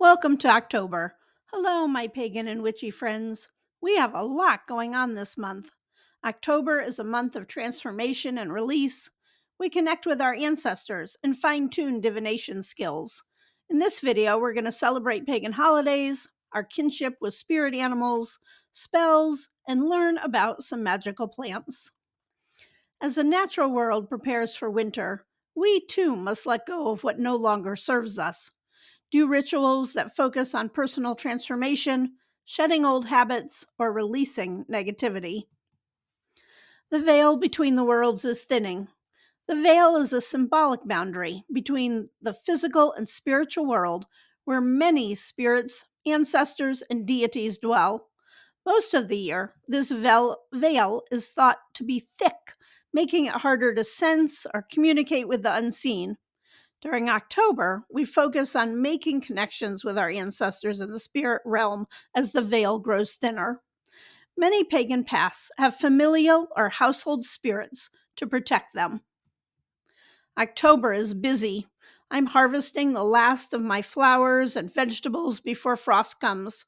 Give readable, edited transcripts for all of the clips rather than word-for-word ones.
Welcome to October. Hello, my pagan and witchy friends. We have a lot going on this month. October is a month of transformation and release. We connect with our ancestors and fine tune divination skills. In this video, we're going to celebrate pagan holidays, our kinship with spirit animals, spells, and learn about some magical plants. As the natural world prepares for winter, we too must let go of what no longer serves us. Do rituals that focus on personal transformation, shedding old habits, or releasing negativity. The veil between the worlds is thinning. The veil is a symbolic boundary between the physical and spiritual world where many spirits, ancestors, and deities dwell. Most of the year, this veil is thought to be thick, making it harder to sense or communicate with the unseen. During October, we focus on making connections with our ancestors in the spirit realm as the veil grows thinner. Many pagan paths have familial or household spirits to protect them. October is busy. I'm harvesting the last of my flowers and vegetables before frost comes,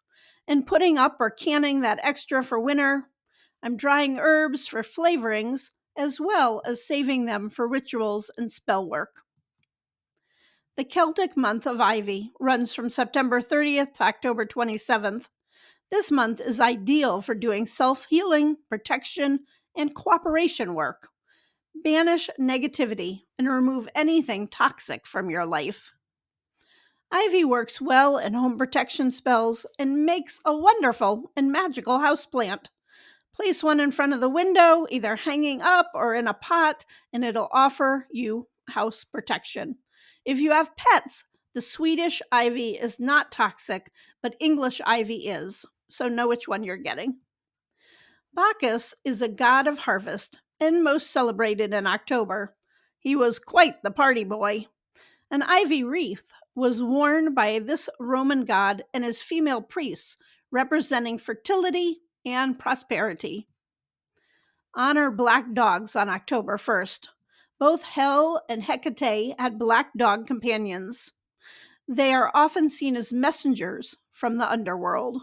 and putting up or canning that extra for winter. I'm drying herbs for flavorings, as well as saving them for rituals and spell work. The Celtic month of Ivy runs from September 30th to October 27th. This month is ideal for doing self-healing, protection, and cooperation work. Banish negativity and remove anything toxic from your life. Ivy works well in home protection spells and makes a wonderful and magical houseplant. Place one in front of the window, either hanging up or in a pot, and it'll offer you house protection. If you have pets, the Swedish ivy is not toxic, but English ivy is, so know which one you're getting. Bacchus is a god of harvest and most celebrated in October. He was quite the party boy. An ivy wreath was worn by this Roman god and his female priests, representing fertility and prosperity. Honor black dogs on October 1st. Both Hel and Hecate had black dog companions. They are often seen as messengers from the underworld.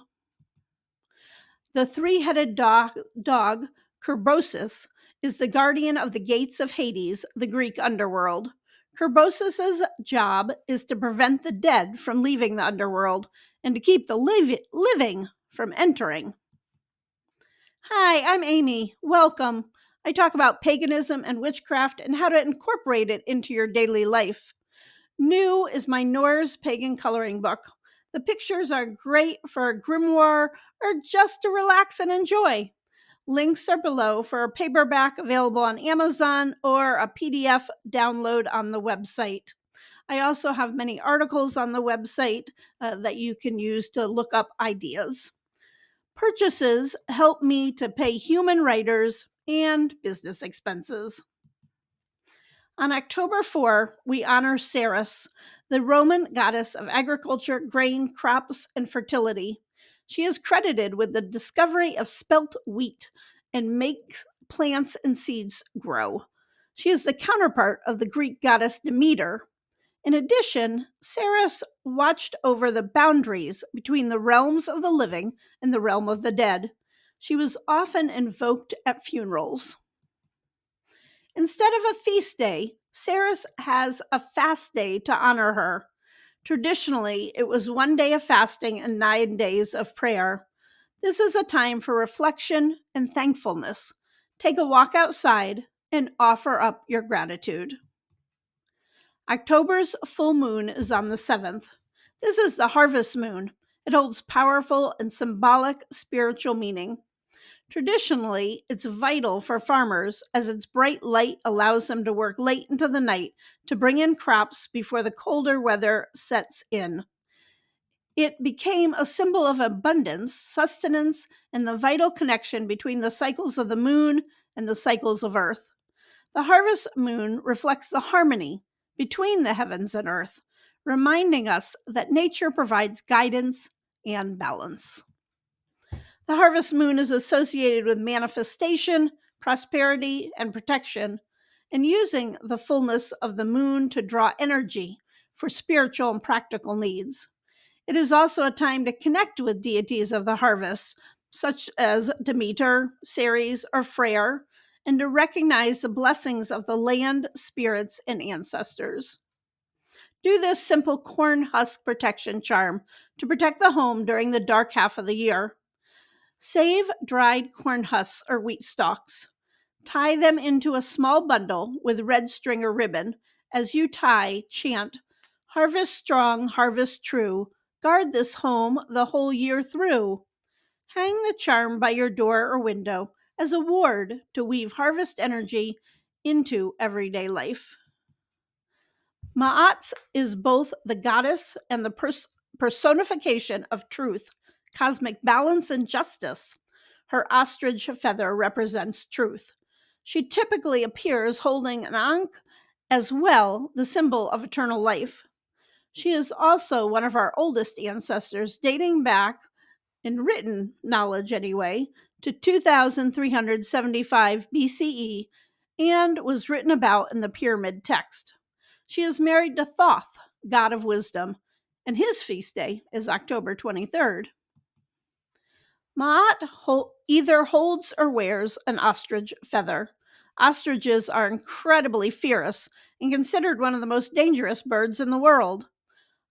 The three-headed dog Kerbosis, is the guardian of the gates of Hades, the Greek underworld. Kerbosis' job is to prevent the dead from leaving the underworld and to keep the living from entering. Hi, I'm Amy. Welcome. I talk about paganism and witchcraft and how to incorporate it into your daily life. New is my Norse pagan coloring book. The pictures are great for a grimoire or just to relax and enjoy. Links are below for a paperback available on Amazon or a PDF download on the website. I also have many articles on the website that you can use to look up ideas. Purchases help me to pay human writers and business expenses. On October 4, we honor Ceres, the Roman goddess of agriculture, grain, crops, and fertility. She is credited with the discovery of spelt wheat and makes plants and seeds grow. She is the counterpart of the Greek goddess Demeter. In addition, Ceres watched over the boundaries between the realms of the living and the realm of the dead. She was often invoked at funerals. Instead of a feast day, Ceres has a fast day to honor her. Traditionally, it was 1 day of fasting and 9 days of prayer. This is a time for reflection and thankfulness. Take a walk outside and offer up your gratitude. October's full moon is on the 7th. This is the harvest moon. It holds powerful and symbolic spiritual meaning. Traditionally, it's vital for farmers as its bright light allows them to work late into the night to bring in crops before the colder weather sets in. It became a symbol of abundance, sustenance, and the vital connection between the cycles of the moon and the cycles of earth. The harvest moon reflects the harmony between the heavens and earth, reminding us that nature provides guidance and balance. The harvest moon is associated with manifestation, prosperity, and protection, and using the fullness of the moon to draw energy for spiritual and practical needs. It is also a time to connect with deities of the harvest, such as Demeter, Ceres, or Freyr, and to recognize the blessings of the land, spirits, and ancestors. Do this simple corn husk protection charm to protect the home during the dark half of the year. Save dried corn husks or wheat stalks. Tie them into a small bundle with red string or ribbon. As you tie, chant, "Harvest strong, harvest true. Guard this home the whole year through." Hang the charm by your door or window as a ward to weave harvest energy into everyday life. Ma'at is both the goddess and the personification of truth, cosmic balance, and justice. Her ostrich feather represents truth. She typically appears holding an ankh as well, the symbol of eternal life. She is also one of our oldest ancestors, dating back, in written knowledge anyway, to 2375 BCE and was written about in the pyramid text. She is married to Thoth, god of wisdom, and his feast day is October 23rd. Ma'at either holds or wears an ostrich feather. Ostriches are incredibly fierce and considered one of the most dangerous birds in the world.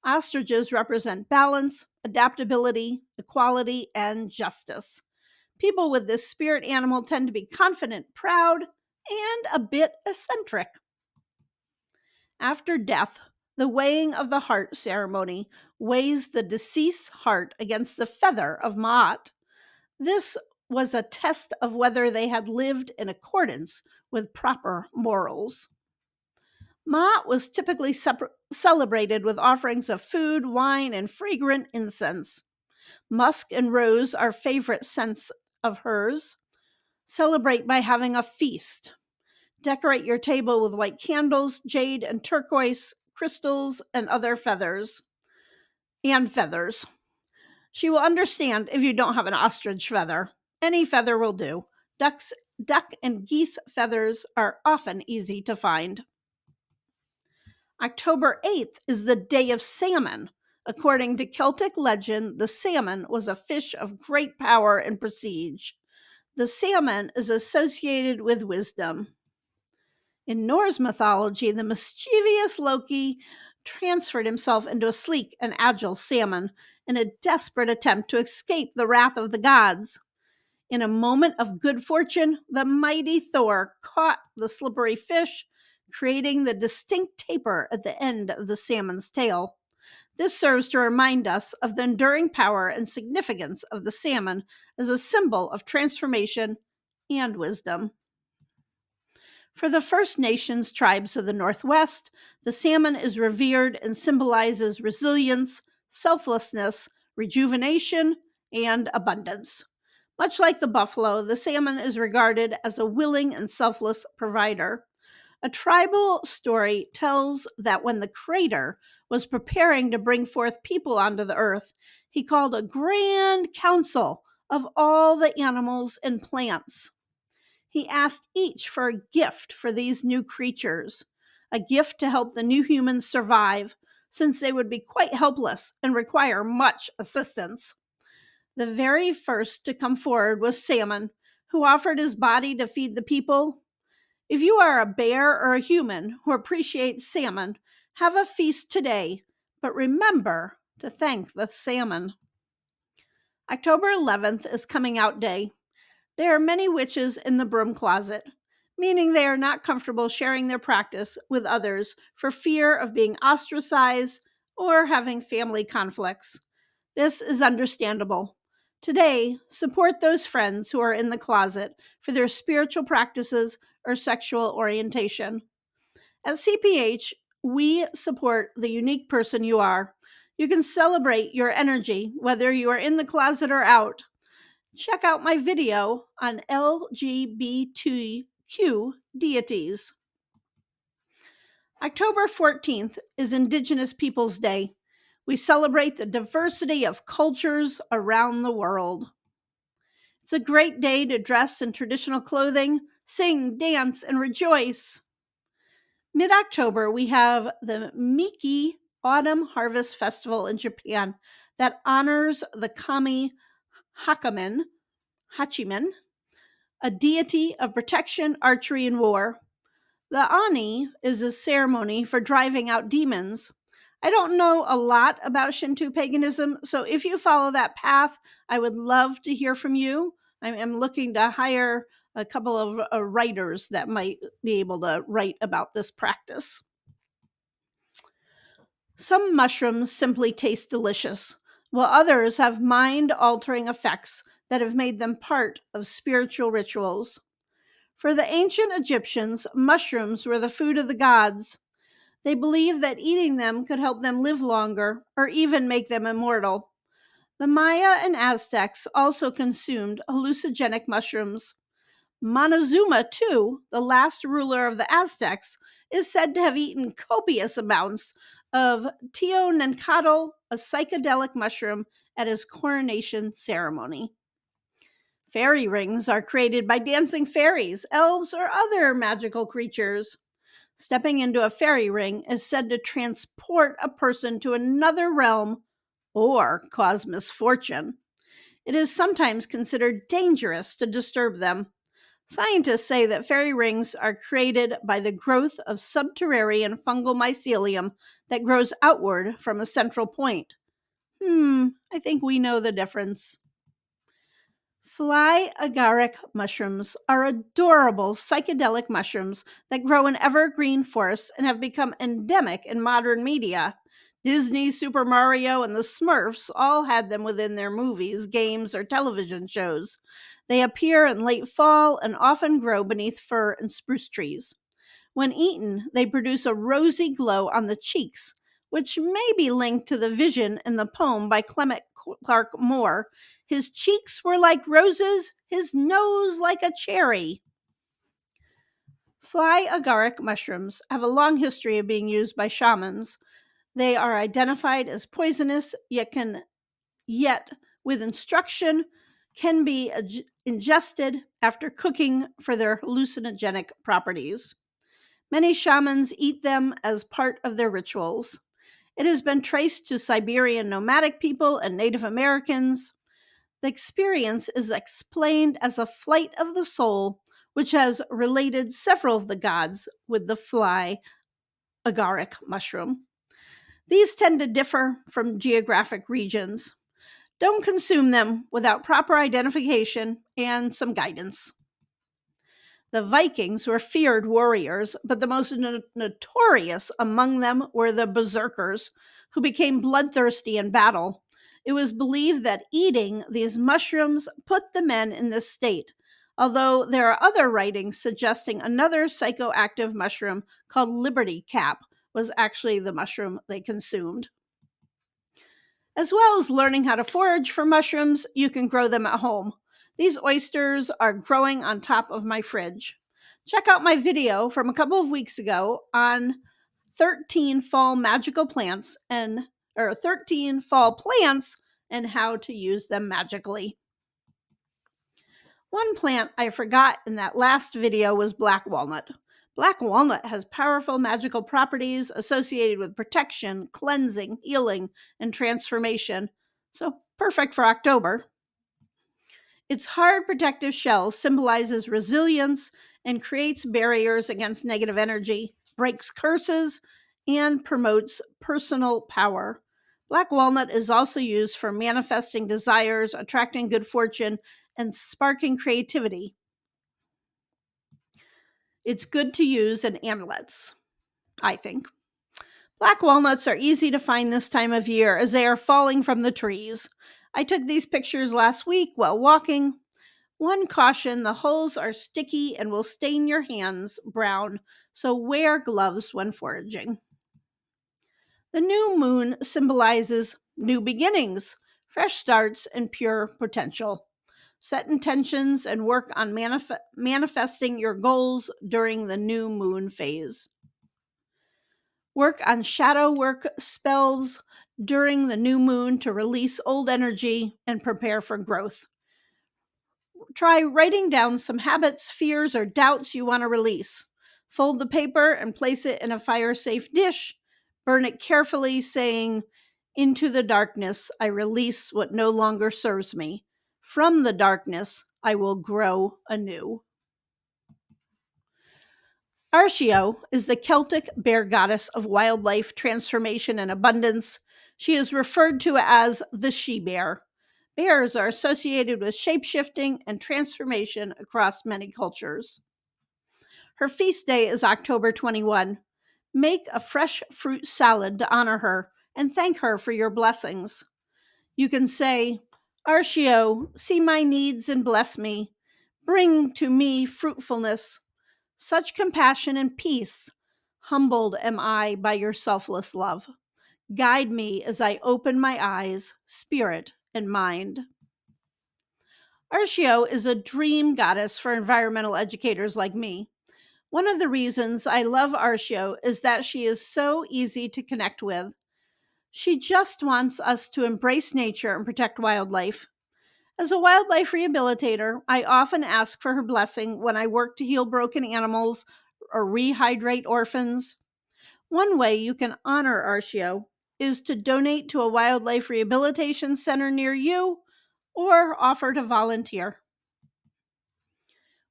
Ostriches represent balance, adaptability, equality, and justice. People with this spirit animal tend to be confident, proud, and a bit eccentric. After death, the weighing of the heart ceremony weighs the deceased's heart against the feather of Ma'at. This was a test of whether they had lived in accordance with proper morals. Ma'at was typically celebrated with offerings of food, wine, and fragrant incense. Musk and rose are favorite scents of hers. Celebrate by having a feast. Decorate your table with white candles, jade and turquoise, crystals, and other feathers. She will understand if you don't have an ostrich feather. Any feather will do. Duck and geese feathers are often easy to find. October 8th is the Day of Salmon. According to Celtic legend, the salmon was a fish of great power and prestige. The salmon is associated with wisdom. In Norse mythology, the mischievous Loki transferred himself into a sleek and agile salmon in a desperate attempt to escape the wrath of the gods. In a moment of good fortune, the mighty Thor caught the slippery fish, creating the distinct taper at the end of the salmon's tail. This serves to remind us of the enduring power and significance of the salmon as a symbol of transformation and wisdom. For the First Nations tribes of the Northwest, the salmon is revered and symbolizes resilience, selflessness, rejuvenation, and abundance. Much like the buffalo, the salmon is regarded as a willing and selfless provider. A tribal story tells that when the Creator was preparing to bring forth people onto the earth, he called a grand council of all the animals and plants. He asked each for a gift for these new creatures, a gift to help the new humans survive, since they would be quite helpless and require much assistance. The very first to come forward was Salmon, who offered his body to feed the people. If you are a bear or a human who appreciates salmon, have a feast today, but remember to thank the salmon. October 11th is Coming Out Day. There are many witches in the broom closet, meaning they are not comfortable sharing their practice with others for fear of being ostracized or having family conflicts. This is understandable. Today, support those friends who are in the closet for their spiritual practices or sexual orientation. At CPH, we support the unique person you are. You can celebrate your energy whether you are in the closet or out. Check out my video on LGBTQ deities. October 14th is Indigenous Peoples Day. We celebrate the diversity of cultures around the world. It's a great day to dress in traditional clothing, sing, dance, and rejoice. Mid-October, we have the Miki autumn harvest festival in Japan that honors the kami Hakamen, Hachimen, a deity of protection, archery, and war. The Ani is a ceremony for driving out demons. I don't know a lot about Shinto paganism, so if you follow that path, I would love to hear from you. I am looking to hire a couple of writers that might be able to write about this practice. Some mushrooms simply taste delicious, while others have mind altering effects that have made them part of spiritual rituals. For the ancient Egyptians, mushrooms were the food of the gods. They believed that eating them could help them live longer or even make them immortal. The Maya and Aztecs also consumed hallucinogenic mushrooms. Montezuma, too, the last ruler of the Aztecs, is said to have eaten copious amounts of teonancatl, a psychedelic mushroom, at his coronation ceremony. Fairy rings are created by dancing fairies, elves, or other magical creatures. Stepping into a fairy ring is said to transport a person to another realm or cause misfortune. It is sometimes considered dangerous to disturb them. Scientists say that fairy rings are created by the growth of subterranean fungal mycelium that grows outward from a central point. I think we know the difference. Fly agaric mushrooms are adorable psychedelic mushrooms that grow in evergreen forests and have become endemic in modern media. Disney, Super Mario, and the Smurfs all had them within their movies, games, or television shows. They appear in late fall and often grow beneath fir and spruce trees. When eaten, they produce a rosy glow on the cheeks, which may be linked to the vision in the poem by Clement Clark Moore. His cheeks were like roses, his nose like a cherry. Fly agaric mushrooms have a long history of being used by shamans. They are identified as poisonous, yet with instruction can be ingested after cooking for their hallucinogenic properties. Many shamans eat them as part of their rituals. It has been traced to Siberian nomadic people and Native Americans. The experience is explained as a flight of the soul, which has related several of the gods with the fly agaric mushroom. These tend to differ from geographic regions. Don't consume them without proper identification and some guidance. The Vikings were feared warriors, but the most notorious among them were the berserkers, who became bloodthirsty in battle. It was believed that eating these mushrooms put the men in this state, although there are other writings suggesting another psychoactive mushroom called Liberty Cap was actually the mushroom they consumed. As well as learning how to forage for mushrooms, you can grow them at home. These oysters are growing on top of my fridge. Check out my video from a couple of weeks ago on 13 fall magical plants and 13 fall plants and how to use them magically. One plant I forgot in that last video was black walnut. Black walnut has powerful magical properties associated with protection, cleansing, healing, and transformation. So perfect for October. Its hard protective shell symbolizes resilience and creates barriers against negative energy, breaks curses, and promotes personal power. Black walnut is also used for manifesting desires, attracting good fortune, and sparking creativity. It's good to use in amulets, I think. Black walnuts are easy to find this time of year as they are falling from the trees. I took these pictures last week while walking. One caution, the hulls are sticky and will stain your hands brown, so wear gloves when foraging. The new moon symbolizes new beginnings, fresh starts, and pure potential. Set intentions and work on manifesting your goals during the new moon phase. Work on shadow work spells during the new moon to release old energy and prepare for growth. Try writing down some habits, fears, or doubts you want to release. Fold the paper and place it in a fire-safe dish. Burn it carefully, saying, "Into the darkness I release what no longer serves me. From the darkness I will grow anew." Archeo is the Celtic bear goddess of wildlife, transformation, and abundance. She is referred to as the she-bear. Bears are associated with shapeshifting and transformation across many cultures. Her feast day is October 21. Make a fresh fruit salad to honor her and thank her for your blessings. You can say, "Archeo, see my needs and bless me. Bring to me fruitfulness, such compassion and peace. Humbled am I by your selfless love. Guide me as I open my eyes, spirit and mind." Archeo is a dream goddess for environmental educators like me. One of the reasons I love Archeo is that she is so easy to connect with. She just wants us to embrace nature and protect wildlife. As a wildlife rehabilitator, I often ask for her blessing when I work to heal broken animals or rehydrate orphans. One way you can honor Archeo is to donate to a wildlife rehabilitation center near you or offer to volunteer.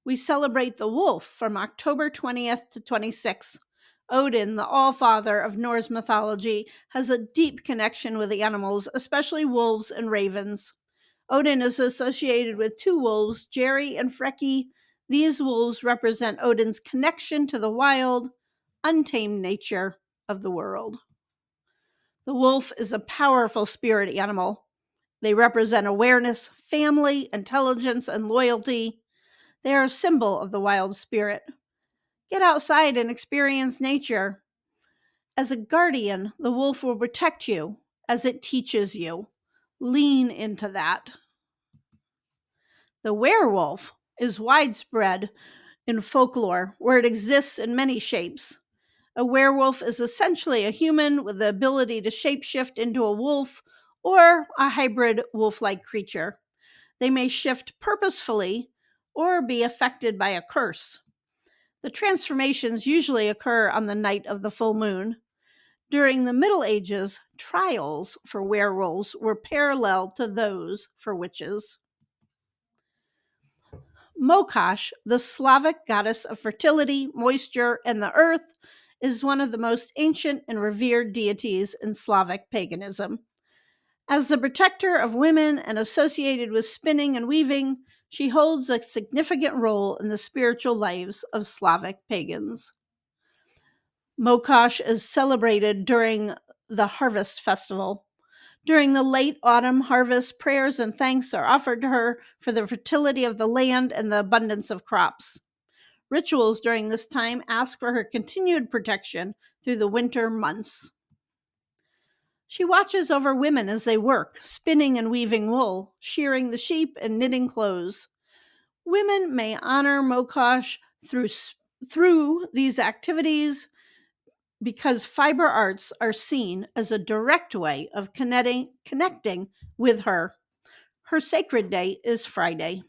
We celebrate the wolf from October 20th to 26th. Odin, the All-Father of Norse mythology, has a deep connection with the animals, especially wolves and ravens. Odin is associated with two wolves, Jerry and Freki. These wolves represent Odin's connection to the wild, untamed nature of the world. The wolf is a powerful spirit animal. They represent awareness, family, intelligence, and loyalty. They are a symbol of the wild spirit. Get outside and experience nature. As a guardian, the wolf will protect you as it teaches you. Lean into that. The werewolf is widespread in folklore, where it exists in many shapes. A werewolf is essentially a human with the ability to shapeshift into a wolf or a hybrid wolf-like creature. They may shift purposefully or be affected by a curse. The transformations usually occur on the night of the full moon. During the Middle Ages, trials for werewolves were parallel to those for witches. Mokash, the Slavic goddess of fertility, moisture, and the earth, is one of the most ancient and revered deities in Slavic paganism. As the protector of women and associated with spinning and weaving, she holds a significant role in the spiritual lives of Slavic pagans. Mokash is celebrated during the harvest festival. During the late autumn harvest, prayers and thanks are offered to her for the fertility of the land and the abundance of crops. Rituals during this time ask for her continued protection through the winter months. She watches over women as they work, spinning and weaving wool, shearing the sheep, and knitting clothes. Women may honor Mokash through these activities because fiber arts are seen as a direct way of connecting with her. Her sacred day is Friday.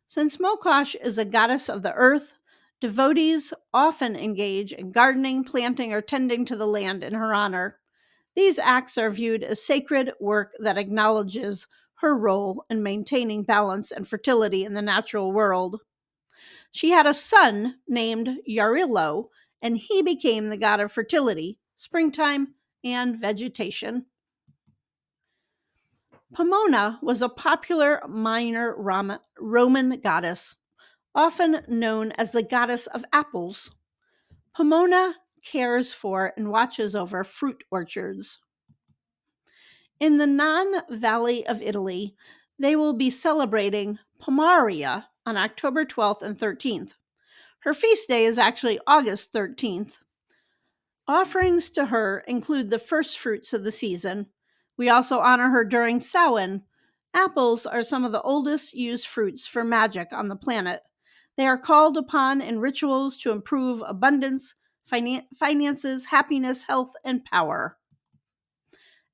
Since Mokash is a goddess of the earth, devotees often engage in gardening, planting, or tending to the land in her honor. These acts are viewed as sacred work that acknowledges her role in maintaining balance and fertility in the natural world. She had a son named Yarilo, and he became the god of fertility, springtime, and vegetation. Pomona was a popular minor Roman goddess, often known as the goddess of apples. Pomona cares for and watches over fruit orchards. In the non-Valley of Italy, they will be celebrating Pomaria on October 12th and 13th. Her feast day is actually August 13th. Offerings to her include the first fruits of the season. We also honor her during Samhain. Apples are some of the oldest used fruits for magic on the planet. They are called upon in rituals to improve abundance, finances, happiness, health, and power.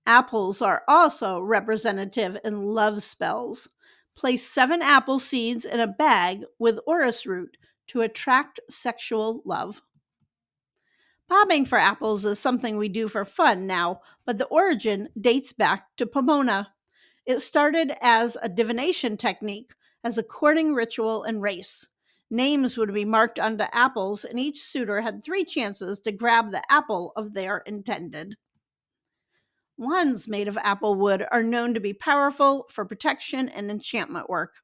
Apples are also representative in love spells. Place 7 apple seeds in a bag with orris root to attract sexual love. Bobbing for apples is something we do for fun now, but the origin dates back to Pomona. It started as a divination technique, as a courting ritual and race. Names would be marked onto apples, and each suitor had 3 chances to grab the apple of their intended. Wands made of apple wood are known to be powerful for protection and enchantment work.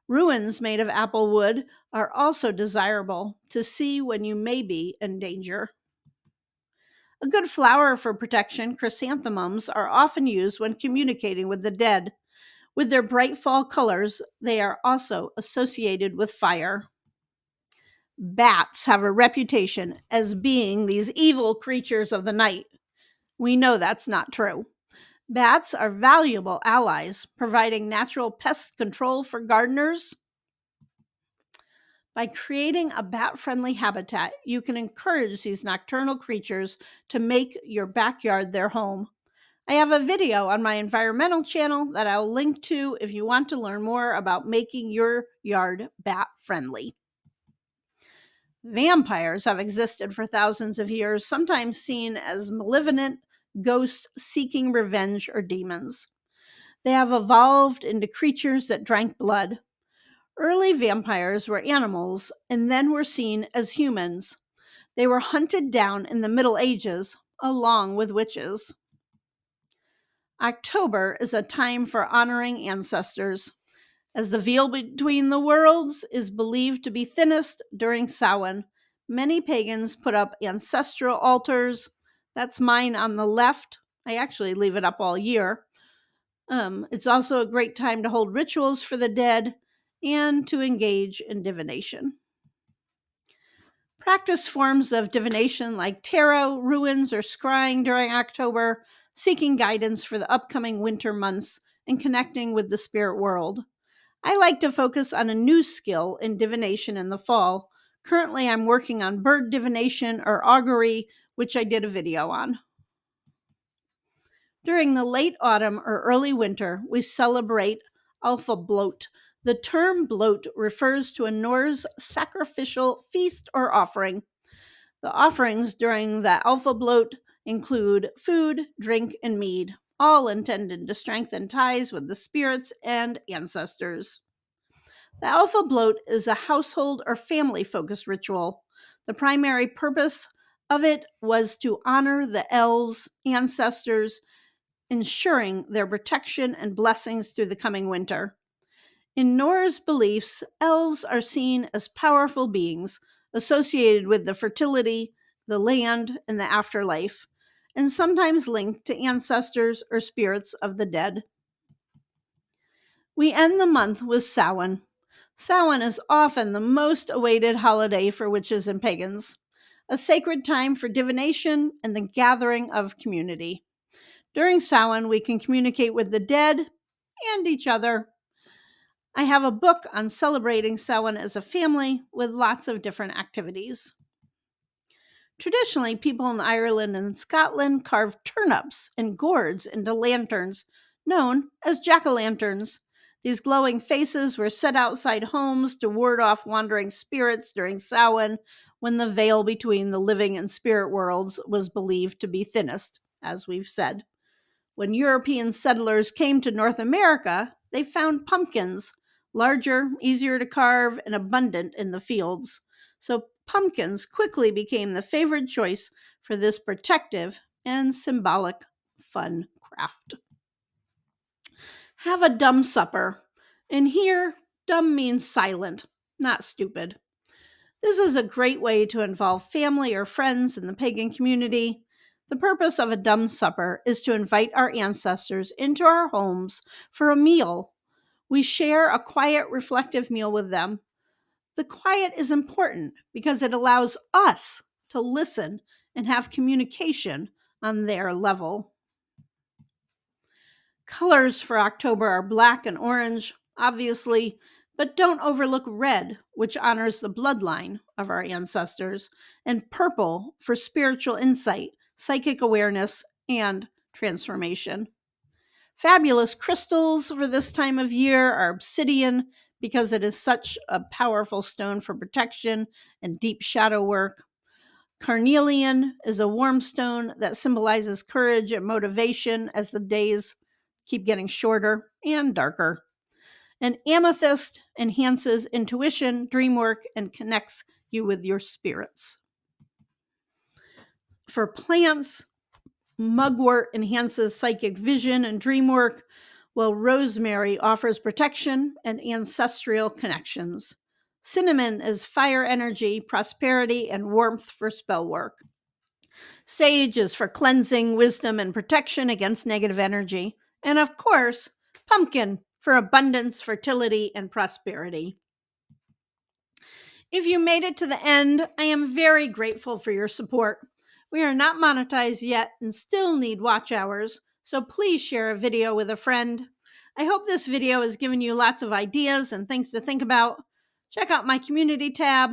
Ruins made of apple wood are also desirable to see when you may be in danger. A good flower for protection, chrysanthemums, are often used when communicating with the dead. With their bright fall colors, they are also associated with fire. Bats have a reputation as being these evil creatures of the night. We know that's not true. Bats are valuable allies, providing natural pest control for gardeners. By creating a bat-friendly habitat, you can encourage these nocturnal creatures to make your backyard their home. I have a video on my environmental channel that I'll link to if you want to learn more about making your yard bat-friendly. Vampires have existed for thousands of years, sometimes seen as malevolent ghosts seeking revenge or demons. They have evolved into creatures that drank blood. Early vampires were animals and then were seen as humans. They were hunted down in the Middle Ages, along with witches. October is a time for honoring ancestors. As the veil between the worlds is believed to be thinnest during Samhain, many pagans put up ancestral altars. That's mine on the left. I actually leave it up all year. It's also a great time to hold rituals for the dead and to engage in divination. Practice forms of divination like tarot, runes, or scrying during October, seeking guidance for the upcoming winter months and connecting with the spirit world. I like to focus on a new skill in divination in the fall. Currently, I'm working on bird divination or augury, which I did a video on. During the late autumn or early winter, we celebrate Alpha Bloat. The term bloat refers to a Norse sacrificial feast or offering. The offerings during the Alpha Bloat include food, drink, and mead, all intended to strengthen ties with the spirits and ancestors. The Alpha Bloat is a household or family-focused ritual. The primary purpose of it was to honor the elves, ancestors, ensuring their protection and blessings through the coming winter. In Norse beliefs, elves are seen as powerful beings associated with the fertility, the land, and the afterlife, and sometimes linked to ancestors or spirits of the dead. We end the month with Samhain. Samhain is often the most awaited holiday for witches and pagans, a sacred time for divination and the gathering of community. During Samhain, we can communicate with the dead and each other. I have a book on celebrating Samhain as a family with lots of different activities. Traditionally, people in Ireland and Scotland carved turnips and gourds into lanterns, known as jack-o'-lanterns. These glowing faces were set outside homes to ward off wandering spirits during Samhain, when the veil between the living and spirit worlds was believed to be thinnest, as we've said. When European settlers came to North America, they found pumpkins, larger, easier to carve, and abundant in the fields. So pumpkins quickly became the favored choice for this protective and symbolic fun craft. Have a dumb supper. And here, dumb means silent, not stupid. This is a great way to involve family or friends in the pagan community. The purpose of a dumb supper is to invite our ancestors into our homes for a meal. We share a quiet, reflective meal with them. The quiet is important because it allows us to listen and have communication on their level. Colors for October are black and orange, obviously, but don't overlook red, which honors the bloodline of our ancestors, and purple for spiritual insight, psychic awareness, and transformation. Fabulous crystals for this time of year are obsidian, because it is such a powerful stone for protection and deep shadow work. Carnelian is a warm stone that symbolizes courage and motivation as the days keep getting shorter and darker. And amethyst enhances intuition, dream work, and connects you with your spirits. For plants, mugwort enhances psychic vision and dream work, while rosemary offers protection and ancestral connections. Cinnamon is fire energy, prosperity, and warmth for spell work. Sage is for cleansing, wisdom, and protection against negative energy. And of course, pumpkin for abundance, fertility, and prosperity. If you made it to the end, I am very grateful for your support. We are not monetized yet and still need watch hours, so please share a video with a friend. I hope this video has given you lots of ideas and things to think about. Check out my community tab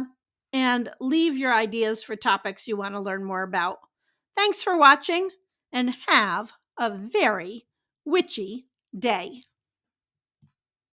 and leave your ideas for topics you want to learn more about. Thanks for watching and have a very witchy day.